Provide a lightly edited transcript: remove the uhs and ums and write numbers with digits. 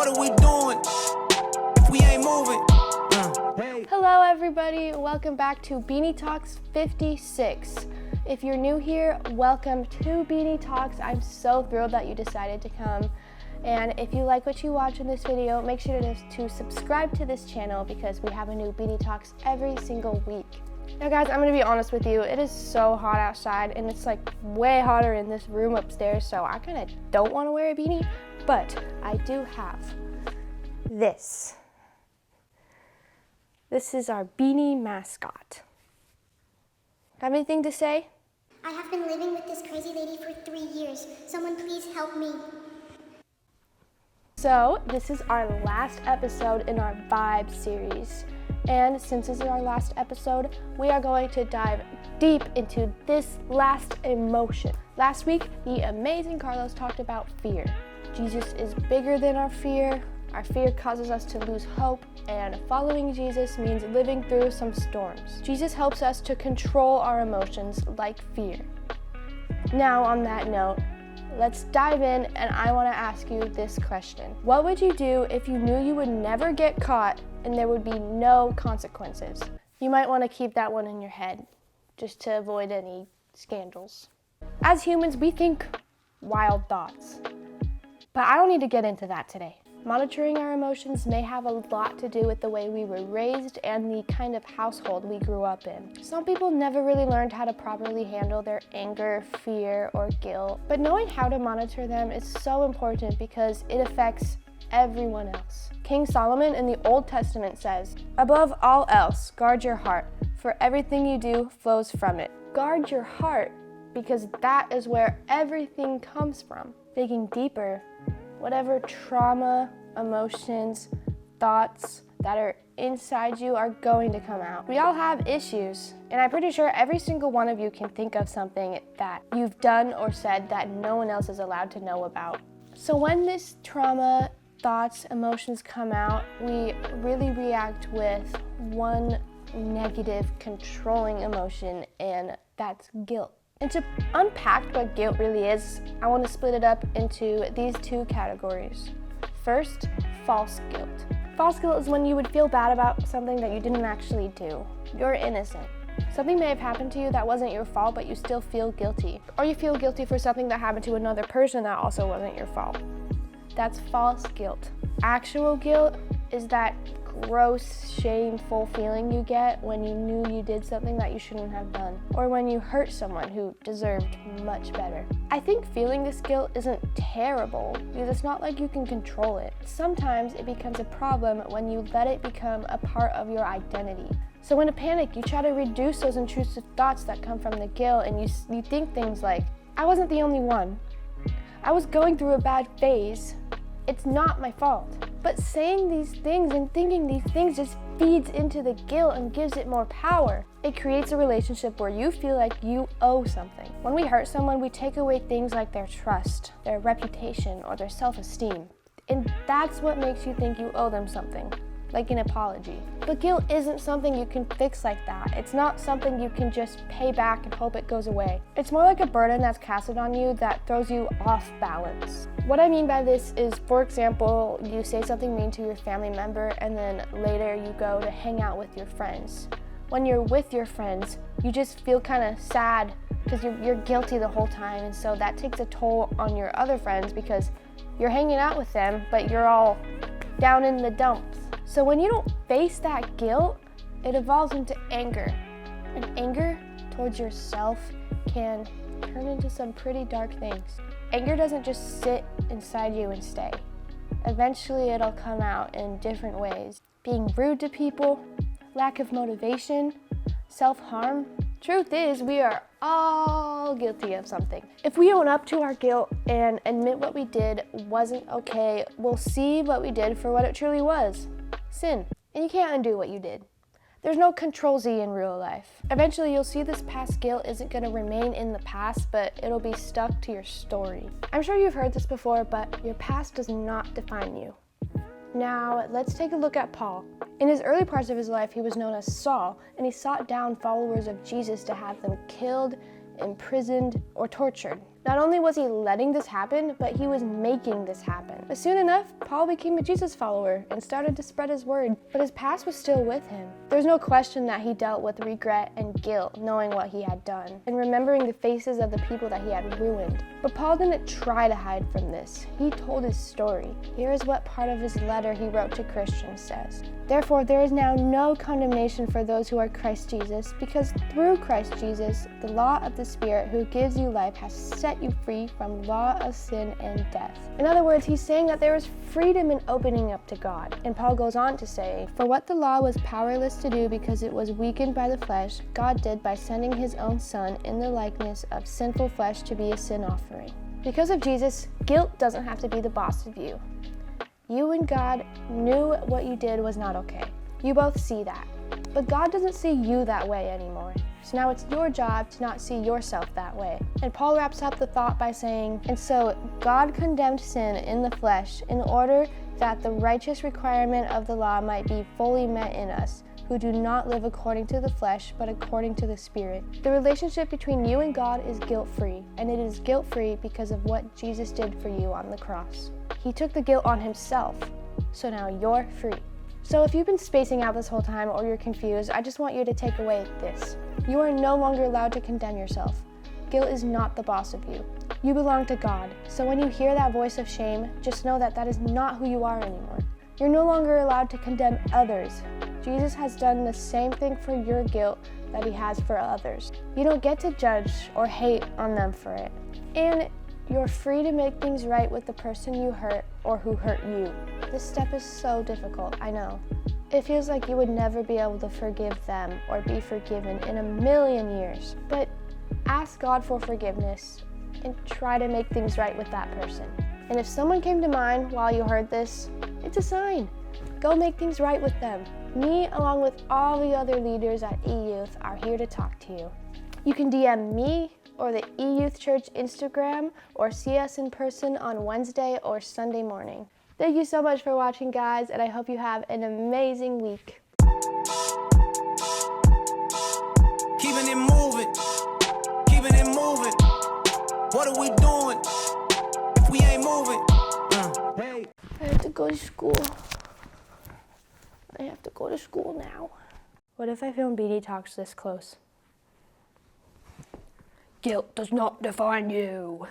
What are we doing if we ain't moving? Hello everybody, welcome back to Beanie Talks 56. If you're new here, welcome to Beanie Talks. I'm so thrilled that you decided to come. And if you like what you watch in this video, make sure to subscribe to this channel because we have a new Beanie Talks every single week. Now guys, I'm gonna be honest with you, it is so hot outside and it's like way hotter in this room upstairs, so I kinda don't wanna wear a beanie, but I do have this. This is our beanie mascot. Have anything to say? I have been living with this crazy lady for 3 years. Someone please help me. So, this is our last episode in our Vibe series. And since this is our last episode, we are going to dive deep into this last emotion. Last week, the amazing Carlos talked about fear. Jesus is bigger than our fear. Our fear causes us to lose hope, and following Jesus means living through some storms. Jesus helps us to control our emotions like fear. Now, on that note, let's dive in, and I want to ask you this question. What would you do if you knew you would never get caught and there would be no consequences? You might want to keep that one in your head, just to avoid any scandals. As humans, we think wild thoughts, but I don't need to get into that today. Monitoring our emotions may have a lot to do with the way we were raised and the kind of household we grew up in. Some people never really learned how to properly handle their anger, fear, or guilt, but knowing how to monitor them is so important because it affects everyone else. King Solomon in the Old Testament says, "Above all else, guard your heart, for everything you do flows from it." Guard your heart because that is where everything comes from. Digging deeper, whatever trauma, emotions, thoughts that are inside you are going to come out. We all have issues, and I'm pretty sure every single one of you can think of something that you've done or said that no one else is allowed to know about. So when this trauma, thoughts, emotions come out, we really react with one negative, controlling emotion, and that's guilt. And to unpack what guilt really is, I want to split it up into these two categories. First, false guilt. False guilt is when you would feel bad about something that you didn't actually do. You're innocent. Something may have happened to you that wasn't your fault, but you still feel guilty. Or you feel guilty for something that happened to another person that also wasn't your fault. That's false guilt. Actual guilt is that gross, shameful feeling you get when you knew you did something that you shouldn't have done, or when you hurt someone who deserved much better. I think feeling this guilt isn't terrible because it's not like you can control it. Sometimes it becomes a problem when you let it become a part of your identity. So in a panic, you try to reduce those intrusive thoughts that come from the guilt, and you think things like, I wasn't the only one. I was going through a bad phase. It's not my fault. But saying these things and thinking these things just feeds into the guilt and gives it more power. It creates a relationship where you feel like you owe something. When we hurt someone, we take away things like their trust, their reputation, or their self-esteem. And that's what makes you think you owe them something, like an apology. But guilt isn't something you can fix like that. It's not something you can just pay back and hope it goes away. It's more like a burden that's casted on you that throws you off balance. What I mean by this is, for example, you say something mean to your family member and then later you go to hang out with your friends. When you're with your friends, you just feel kind of sad because you're guilty the whole time, and so that takes a toll on your other friends because you're hanging out with them, but you're all down in the dumps. So when you don't face that guilt, it evolves into anger. And anger towards yourself can turn into some pretty dark things. Anger doesn't just sit inside you and stay. Eventually it'll come out in different ways. Being rude to people, lack of motivation, self-harm. Truth is, we are all guilty of something. If we own up to our guilt and admit what we did wasn't okay, we'll see what we did for what it truly was. Sin. And you can't undo what you did. There's no Control-Z in real life. Eventually you'll see this past guilt isn't going to remain in the past, but it'll be stuck to your story. I'm sure you've heard this before, but your past does not define you. Now, let's take a look at Paul. In his early parts of his life, he was known as Saul, and he sought down followers of Jesus to have them killed imprisoned, or tortured. Not only was he letting this happen, but he was making this happen. But soon enough, Paul became a Jesus follower and started to spread his word, but his past was still with him. There's no question that he dealt with regret and guilt knowing what he had done, and remembering the faces of the people that he had ruined. But Paul didn't try to hide from this. He told his story. Here is what part of his letter he wrote to Christians says. Therefore, there is now no condemnation for those who are Christ Jesus, because through Christ Jesus, the law of the Spirit who gives you life has set you free from law of sin and death. In other words, he's saying that there is freedom in opening up to God. And Paul goes on to say, for what the law was powerless to do because it was weakened by the flesh, God did by sending his own Son in the likeness of sinful flesh to be a sin offering. Because of Jesus, guilt doesn't have to be the boss of you. You and God knew what you did was not okay. You both see that. But God doesn't see you that way anymore. So now it's your job to not see yourself that way. And Paul wraps up the thought by saying, and so God condemned sin in the flesh in order that the righteous requirement of the law might be fully met in us, who do not live according to the flesh, but according to the Spirit. The relationship between you and God is guilt-free, and it is guilt-free because of what Jesus did for you on the cross. He took the guilt on himself, so now you're free. So if you've been spacing out this whole time or you're confused, I just want you to take away this. You are no longer allowed to condemn yourself. Guilt is not the boss of you. You belong to God. So when you hear that voice of shame, just know that that is not who you are anymore. You're no longer allowed to condemn others. Jesus has done the same thing for your guilt that he has for others. You don't get to judge or hate on them for it. And you're free to make things right with the person you hurt or who hurt you. This step is so difficult, I know. It feels like you would never be able to forgive them or be forgiven in a million years. But ask God for forgiveness and try to make things right with that person. And if someone came to mind while you heard this, it's a sign. Go make things right with them. Me, along with all the other leaders at eYouth, are here to talk to you. You can DM me or the eYouth Church Instagram, or see us in person on Wednesday or Sunday morning. Thank you so much for watching, guys, and I hope you have an amazing week. Keeping it moving, keeping it moving. What are we doing if we ain't moving? Hey. I have to go to school. I have to go to school now. What if I film Beanie Talks this close? Guilt does not define you.